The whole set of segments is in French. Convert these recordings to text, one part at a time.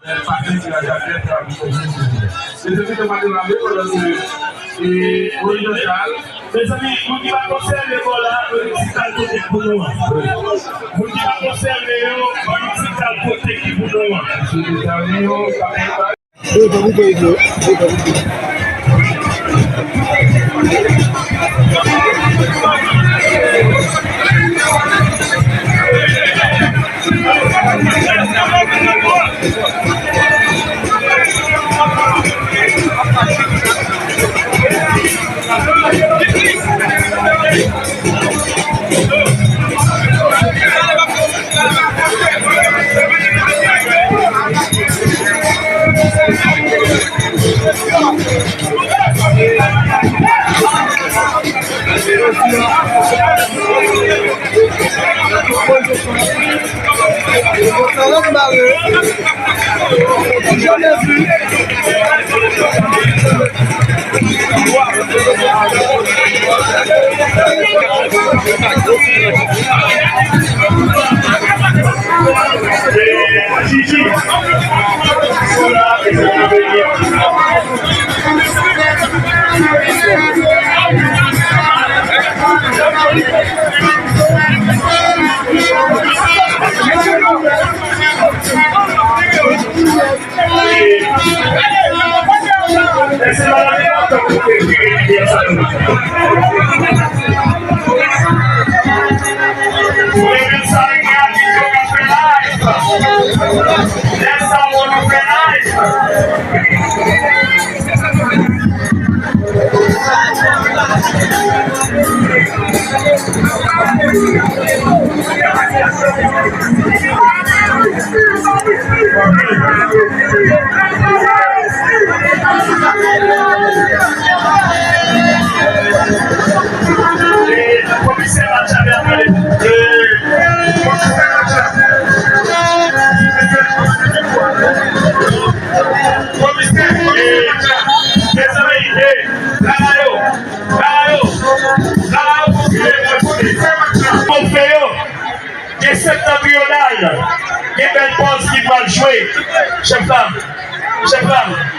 Mes amis, vous qui va conserver là, musical côté pour nous. Vous qui va conserver musical côté pour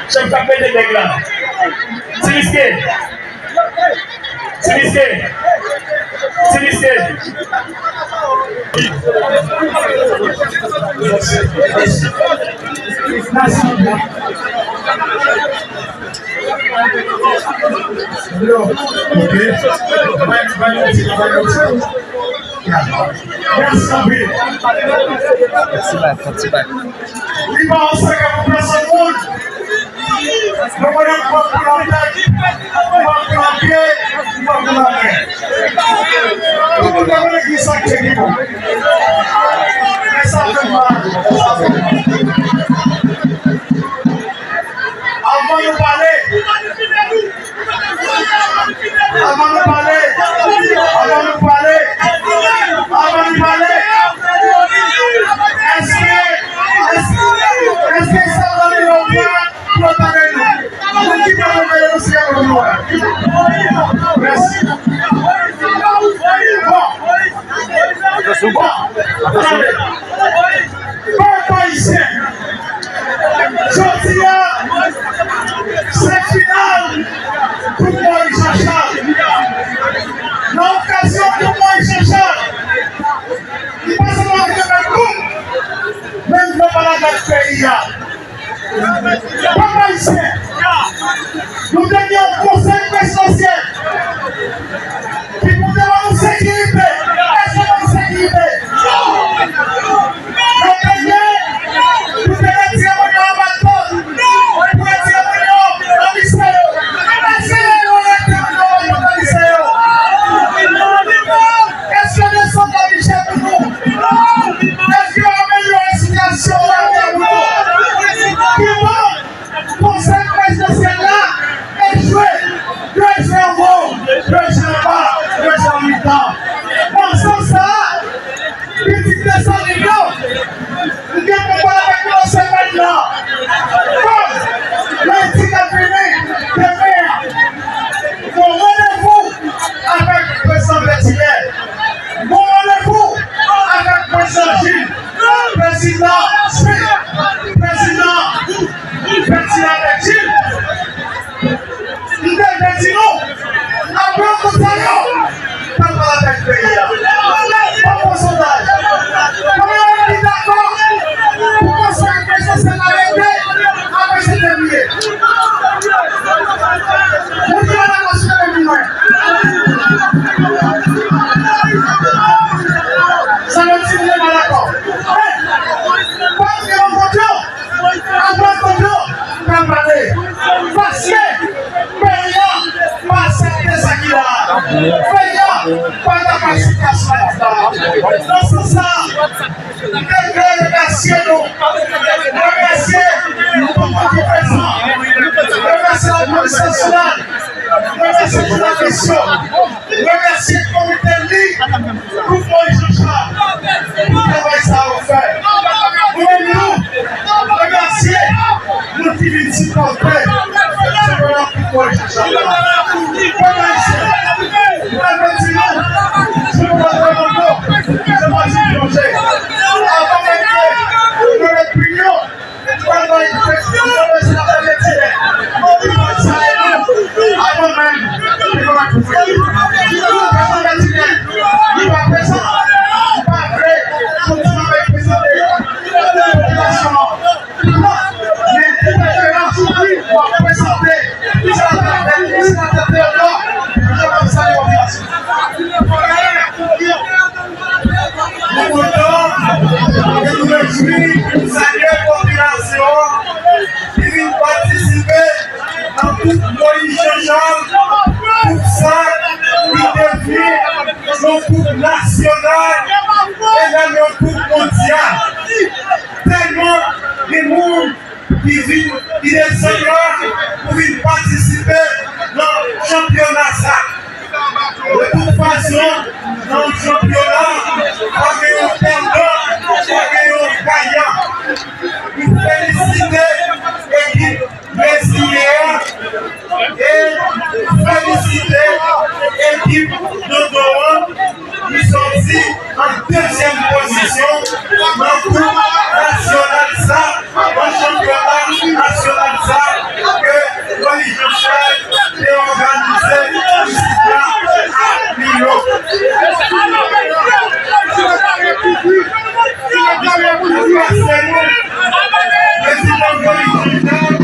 Chef femme, mettez des là. C'est risqué. Merci. Il va en sac à vous placer au monde. Le moyen de voir pour la tête, on va pour la pied, on va pour la main. Vous avez qui ça qui est bon. Mais ça fait mal. Avant de parler, est-ce que ça va nous faire protéger nous? Qui va nous faire aussi à nous? Merci. Bon. Papa ici. Josia, c'est final pour moi Chacha. L'occasion pour moi Chacha. Il passe moi de tout. Même le malade du pays. Papa ici. Nous tenions un conseil présidentiel qui nous demande de sécurité. Est-ce que nous sécurité? Le pays, nous devons tirer mon nom à bateau. Pour tirer mon nom à lycée. Est-ce que nous avons est-ce que nous sommes dans Michel pour nous? Est-ce que nous améliorons la situation là pour nous? Qui va, conseil présidentiel là, échouer. si la médecine. Il devait dire non. Après, on s'en va. Pas pour la tête pays. Pas pour son âge. Comment on est d'accord? Pourquoi ça a été censé l'arrêter? Après, c'est terminé. Vous dites la nation est vivante. Ça veut dire que vous n'êtes pas d'accord. Parce que l'on continue. Après, on continue. Campagne. Parce que, payant, pas cette ça. Payant, pas la pacification. Non, c'est ça. Remercier nous. Remercier pour votre présent. Remercier la police nationale. Remercier pour la mission. Remercier le comité de ligue. Pour Moïse Jean-Charles. Pour le travail ça a offert. Nous, remercier nos divinités portées. C'est vraiment pour Moïse Jean-Charles. Remercier. Je vous vois dans mon dos. Je m'en suis plongé. Avant même que nous le prions, pendant une question, c'est la première avant même que nous la couvions. Il va présent, pas vrai, comme ça va présenter la population. Mais des références pour présenter les sénateurs d'or, je vais saluer la population. Nous comptons que nous réjouis, saluer la population qui vient participer dans toute Moïse Jean-Charles pour ça qui devient son groupe national et dans le groupe mondial. Tellement de monde qui descend là pour participer dans le championnat. De toute façon, dans le championnat, pas de perdant, pas de gagnant. Nous féliciter l'équipe brésilienne et féliciter l'équipe d'Odoran qui sont ici en deuxième position dans le groupe national ça, dans le championnat national ça que Moïse Jean-Charles est organisé ici à Lyon. Président Moïse Jean-Charles,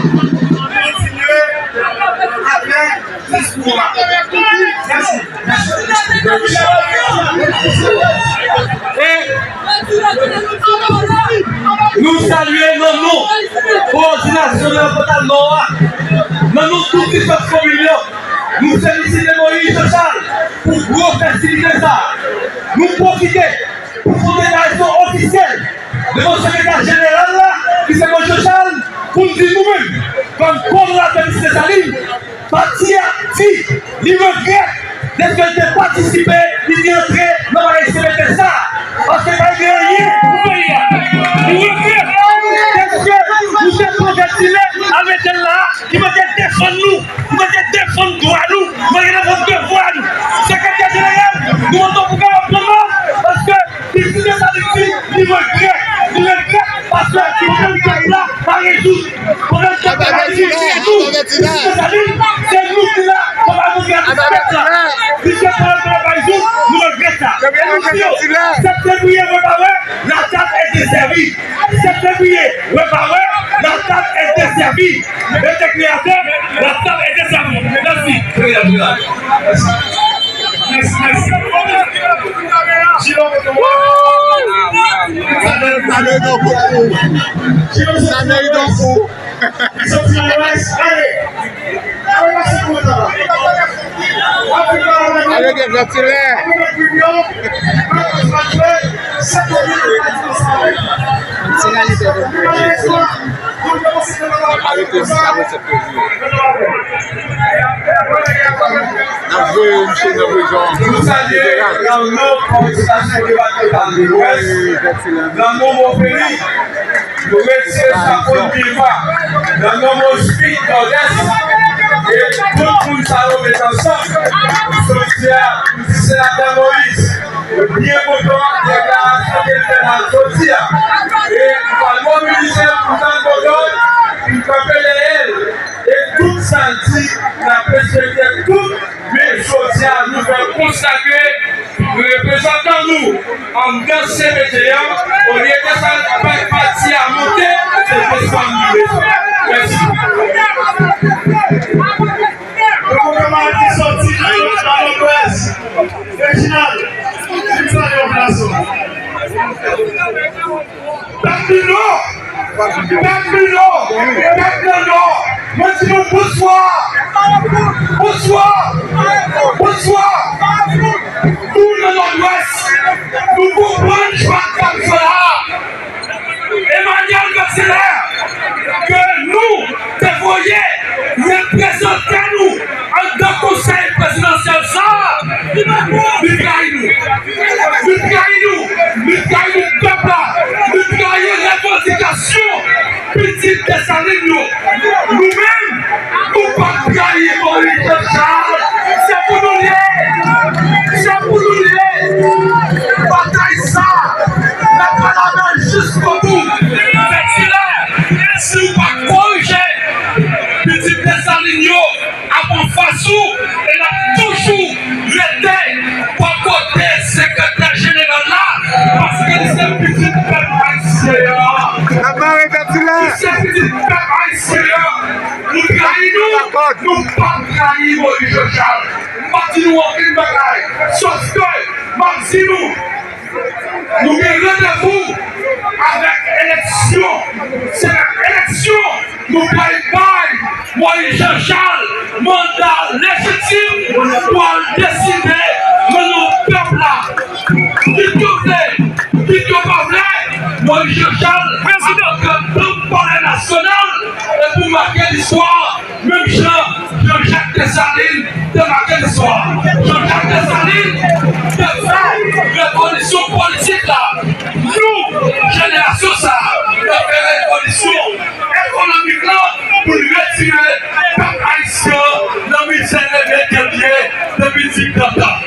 continuez avec l'histoire. Merci. Nous saluons nos noms, coordination de la Portal Noah, nos noms toutes les communions. Nous félicitons Moïse Jean-Charles pour gros festivités ça. Nous profitons pour une déclaration officielle de notre secrétaire général là, qui c'est Moïse Jean-Charles, pour nous dire nous-mêmes, comme coordonnateur de Saline, partir si il regrette de participer, il vient entrer dans la SMT ça. Parce que pas rien pour le pays. Il regrette. Qu'est-ce que nous sommes projectilés avec là, qui va défendre nous, qui va défendre droit nous, qui va défendre devoir nous. Secrétaire général, nous entendons pour faire un plan parce que il dit ça ici, il regrette parce que le problème là, pas résoudre. Le problème là, c'est nous qui là, on va nous garder ça. Puisque le problème là, pas résoudre, nous regrettons ça. 7 février, la table est desservie. 7 février, la table est desservie. Le créateur, la table est desservie. Merci. Nous saluons dans nos conversations départementales de l'Ouest, dans nos pays, nous remercions sa Côte d'Ivoire, dans nos hospices nord-est, et tout le monde s'arrête ensemble. Nous sommes fiers du sénateur Moïse, bien content de la déclaration qu'il fait dans le Sotia. Et nous allons mobiliser pour tant de qui peut les respecter tout, mais je dis à nous faire consacrer, représentant nous en dans ces médias, au lieu de ça, pas parti à monter, c'est descendre du métier. Merci. Le gouvernement qui sorti dans l'Ouest, Réginald, il faut aller au place. Moi, je dis bonsoir. Nous, le Nord-Ouest, nous comprenons Joan Capsola, Emmanuel Mercenaire, que nous devrions représenter nous en tant que conseil présidentiel. Ça, nous trahissons peuple, nous trahissons la revendication petite des salines. Nous-mêmes, nous ne pas trahir Maurice Charles. C'est pour nous lier. Bataille ça. Mettez la main jusqu'au bout. Faites-le. Si vous ne pas corriger, petite des salines, à mon façon, elle a toujours été pour côté secrétaire général là, parce que c'est petite peuple haïtien. C'est petite peuple haïtien. Nous trahissons, nous ne pas trahir Maurice Charles. Nous en une bataille. Sauf que, nous avons rendez-vous avec l'élection. C'est l'élection. Nous payons Maurice Charles, mandat légitime pour décider de nos peuples. Qui pas vrai, Maurice Charles, président de palais national, et pour marquer l'histoire, même Jean-Jacques Dessalines de marquer l'histoire. Jean-Jacques Dessalines de faire révolution politique là. Nous, génération ça, de faire révolution économique là pour retirer peuple haïtien dans le misère depuis 50 ans.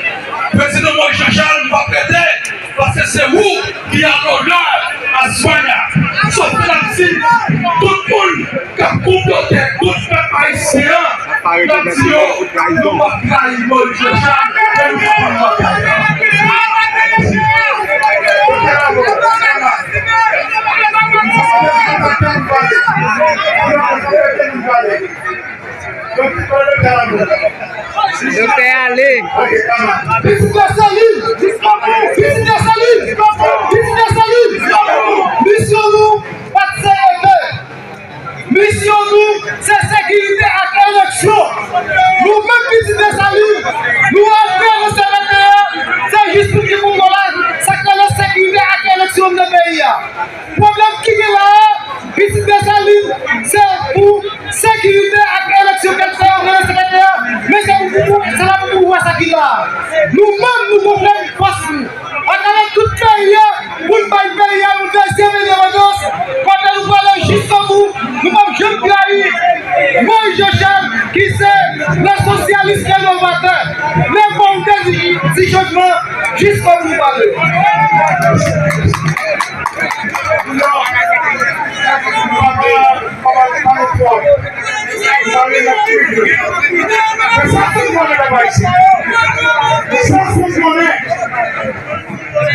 Président Maurice Charles va prêter parce que c'est vous qui avez l'honneur à soigner. Sauf que là-dessus, tout le monde qui a comploté, tout le peuple haïtien, là-dessus, nous va trahir Maurice Charles et nous va Mission nous, c'est sécurité à l'élection. Nous-mêmes qui sommes des saluts, nous avons c'est juste pour que nous c'est que la sécurité à l'élection de pays. Le problème qui est là, qui sommes des saluts, c'est pour sécurité à l'élection de secrétaire, mais c'est là pour pouvoir ça qui là. Nous-mêmes, nous comprenons une force. À travers tout le pays, pour ne pas le pays, nous deuxième indépendance, quand nous parlons jusqu'au bout, nous sommes jeunes trahis. Maurice Charles, qui c'est le socialiste rénovateur, les volontés du changement, jusqu'au bout.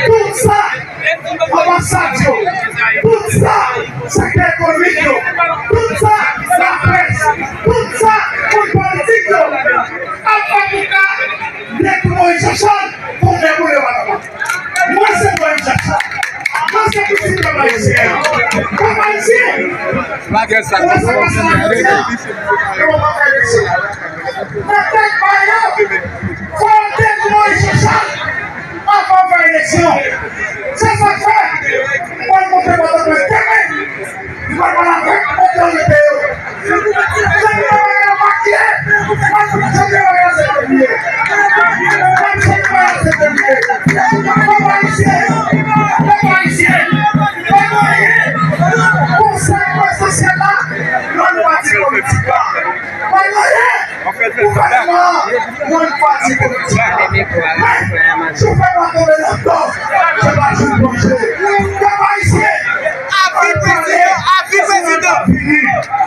Tout ça, ambassade, tout ça, secteur économique, tout ça, la presse, tout ça, pour politique, Africa, dès que Maurice Charles, pour dérouler là-bas. Moi, c'est Maurice Charles. Moi, c'est tout ce que comme haïtien. Avant l'élection, c'est ça fait. Moi, je ne peux pas te le terrain. Je ne peux pas la faire dans le pays. Je ne peux pas la maquiller. Moi, je ne peux pas la sécuriser. Moi, je ne peux pas la sécuriser. Papa ici. Pour ça, social là, nous ne parti politique là. En fait, gouvernement, nous ne parti politique. Je ne fais pas tomber là-dedans. Je ne vais pas jouer. Papa ici. Avis président.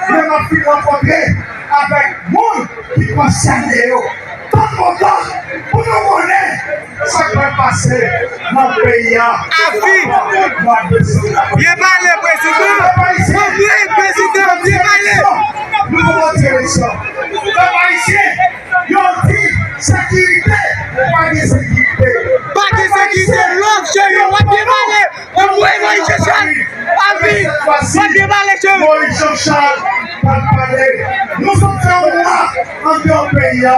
Je m'ai rencontré avec moi qui concerne tout le monde pour nous connaître ce qui va passer dans le pays. Il est pas le président. Nous avons direction. Les Haïtiens, ils ont dit sécurité, pas de sécurité. Pas de sécurité, l'homme chez eux, on va déballer. On va Moïse Jean-Charles. Moïse Jean-Charles, nous sommes en dehors du pays.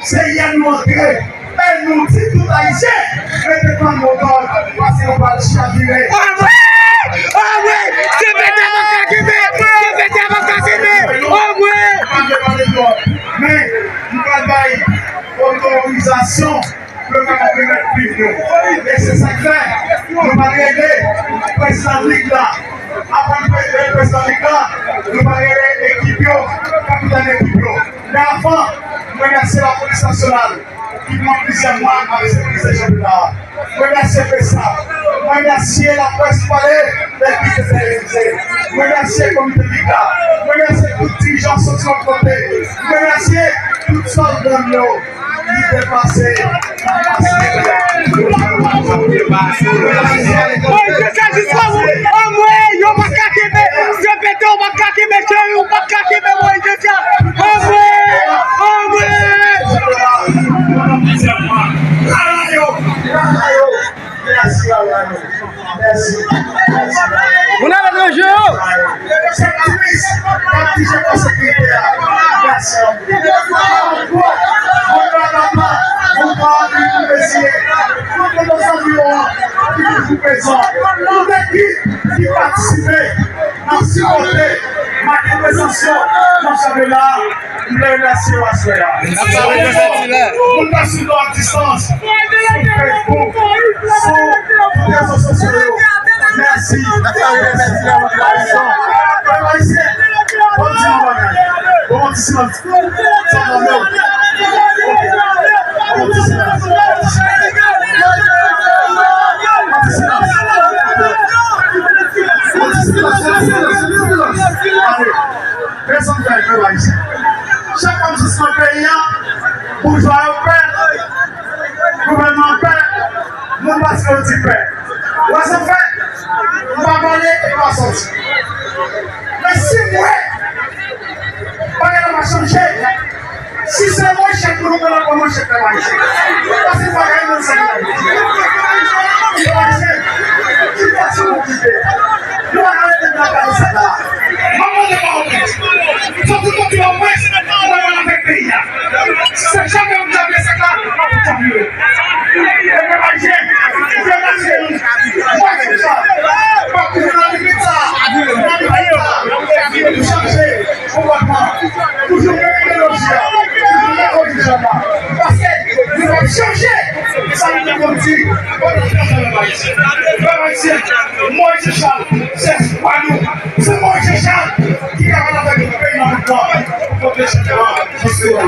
C'est Yann Montré. Et nous dit tout Haïtien, mettez pas nos corps, parce qu'on va le chavirer. Ah ouais, c'est bête avocat qui met. Oh ouais. Mais nous avons autorisation le gouvernement privé. Et c'est ça que fait. Nous allons régler le président de l'État. Après le président de l'État, nous allons régler l'équipe, capitaine d'équipe. Mais avant, nous remercions la police nationale qui prend plusieurs mois avec ce président de l'État. Remercier PESA. Remercier la presse palais, l'équipe de télévisée. Remercier le comité d'État. Remercier toutes les dirigeants sociaux de côté. Remercier toutes sortes de mots. Il est passé. On a le jeu. C'est triste. Merci. Qui participaient à supporter ma représentation dans ce là, nous les remercions à cela. Nous passons à distance sur Facebook, sur les réseaux sociaux. Merci. Chaque homme qui se pays, bourgeois au père, gouvernement père, nous passons au petit père. Où est-ce qu'on fait? On va voler et on va sortir. Mais si moi, on va changer, si c'est moi, je pour nous donner comment je fais marcher. Parce que pas gagner dans ce cas. Tu vas s'occuper. Nous allons arrêter de la faire ça. Maman n'est pas en fait. Surtout quand tu vas en Ouest, on va aller avec le pays. C'est jamais on va faire ça là, on va faire mieux. Et le marché, je vais marcher. Moi, c'est ça. Pas que je n'ai pas changer, on va prendre. Toujours mieux que l'autre. Parce que nous allons changer. Ça nous a dit, on va faire ça le marché. Le marché, moi, je chante. C'est pas nous. C'est moi, je chante. Qui a avec le pays dans le corps. Merci. C'est